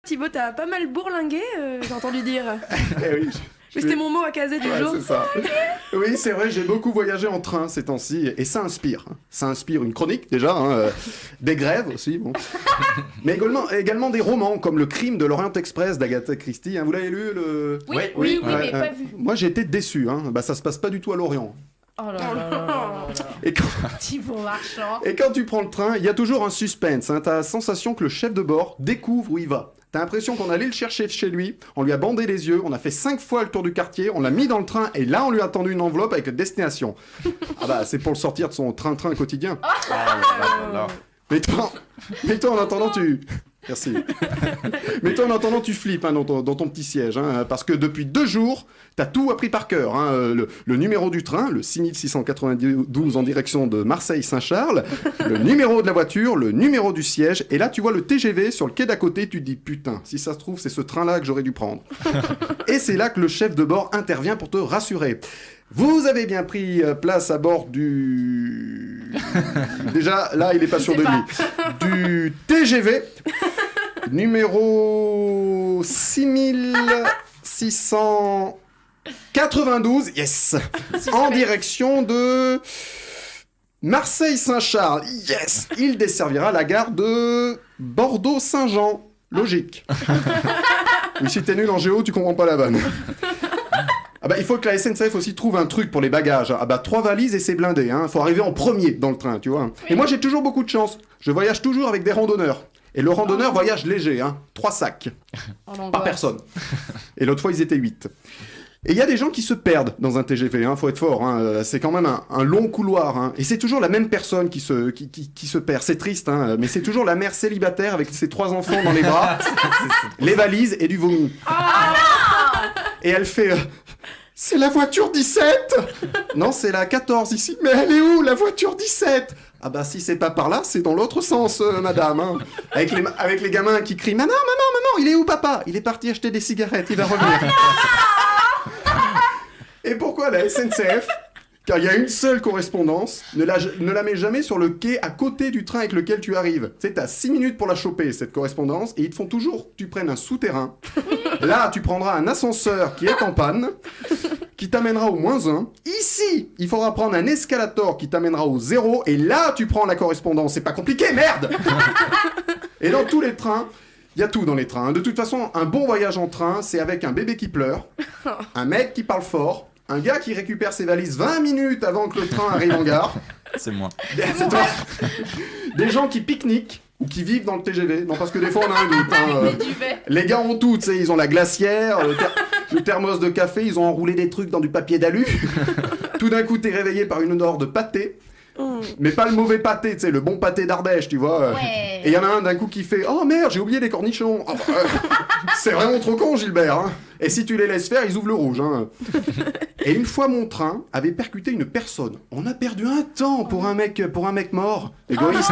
Thibaut, t'as pas mal bourlingué, j'ai entendu dire. Eh oui, Mais c'était mon mot à caser du ouais, jour. c'est ça. Oui, c'est vrai, j'ai beaucoup voyagé en train ces temps-ci, et ça inspire. Ça inspire une chronique, déjà, des grèves aussi, bon. Mais également des romans, comme Le Crime de l'Orient Express d'Agatha Christie. Vous l'avez lu Oui, mais pas vu. Moi, j'ai été déçu. Ça se passe pas du tout à l'Orient. Oh là là là là. Et quand... Thibaut Marchand. Et quand tu prends le train, il y a toujours un suspense. T'as la sensation que le chef de bord découvre où il va. T'as l'impression qu'on allait le chercher chez lui, on lui a bandé les yeux, on a fait 5 fois le tour du quartier, on l'a mis dans le train et là on lui a tendu une enveloppe avec la destination. C'est pour le sortir de son train-train quotidien. Mais toi, en attendant, Merci. Mais toi, en attendant, tu flippes dans ton petit siège, parce que depuis 2 jours, t'as tout appris par cœur. Le numéro du train, le 6692 en direction de Marseille-Saint-Charles, le numéro de la voiture, le numéro du siège, et là, tu vois le TGV sur le quai d'à côté, tu te dis, putain, si ça se trouve, c'est ce train-là que j'aurais dû prendre. Et c'est là que le chef de bord intervient pour te rassurer. Vous avez bien pris place à bord du... Déjà, là, il est pas sûr de lui. Du TGV, numéro 6692, yes, en direction de Marseille-Saint-Charles, yes. Il desservira la gare de Bordeaux-Saint-Jean, logique. Oui, si t'es nul en géo, tu comprends pas la vanne. Il faut que la SNCF aussi trouve un truc pour les bagages. 3 valises et c'est blindé. Faut arriver en premier dans le train, tu vois. Et moi, j'ai toujours beaucoup de chance. Je voyage toujours avec des randonneurs. Et le randonneur voyage léger, 3 sacs par personne. Et l'autre fois, ils étaient 8. Et il y a des gens qui se perdent dans un TGV, faut être fort. C'est quand même un long couloir. Et c'est toujours la même personne qui se perd. C'est triste, mais c'est toujours la mère célibataire avec ses 3 enfants dans les bras, les valises et du vomi. Et elle fait... C'est la voiture 17 Non, c'est la 14 ici. Mais elle est où, la voiture 17 si c'est pas par là, c'est dans l'autre sens, madame. Avec les gamins qui crient « Maman, il est où, papa ?» Il est parti acheter des cigarettes, il va revenir. Et pourquoi la SNCF, car il y a une seule correspondance, ne la met jamais sur le quai à côté du train avec lequel tu arrives. Tu sais, t'as 6 minutes pour la choper, cette correspondance, et ils te font toujours que tu prennes un souterrain. Là, tu prendras un ascenseur qui est en panne, qui t'amènera au -1. Ici, il faudra prendre un escalator qui t'amènera au 0, et là, tu prends la correspondance. C'est pas compliqué, merde. Et dans tous les trains, il y a tout dans les trains. De toute façon, un bon voyage en train, c'est avec un bébé qui pleure, un mec qui parle fort, un gars qui récupère ses valises 20 minutes avant que le train arrive en gare. C'est moi. C'est toi. Des gens qui pique-niquent ou qui vivent dans le TGV. Non, parce que des fois, on a un doute. Les gars ont tout, tu sais, ils ont la glacière, le thermos de café, ils ont enroulé des trucs dans du papier d'alu. Tout d'un coup, t'es réveillé par une odeur de pâté. Mais pas le mauvais pâté, tu sais, le bon pâté d'Ardèche, tu vois. Ouais. Et il y en a un d'un coup qui fait « Oh merde, j'ai oublié les cornichons !» C'est vraiment trop con, Gilbert. Et si tu les laisses faire, ils ouvrent le rouge. Et une fois, mon train avait percuté une personne. On a perdu un temps pour un mec mort. Égoïste.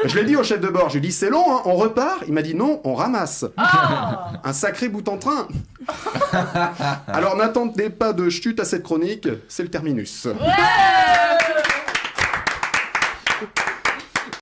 Je l'ai dit au chef de bord, je lui ai dit « C'est long, on repart ?» Il m'a dit « Non, on ramasse. » Un sacré bout en train. Alors n'attendez pas de chute à cette chronique, c'est le terminus. Ouais.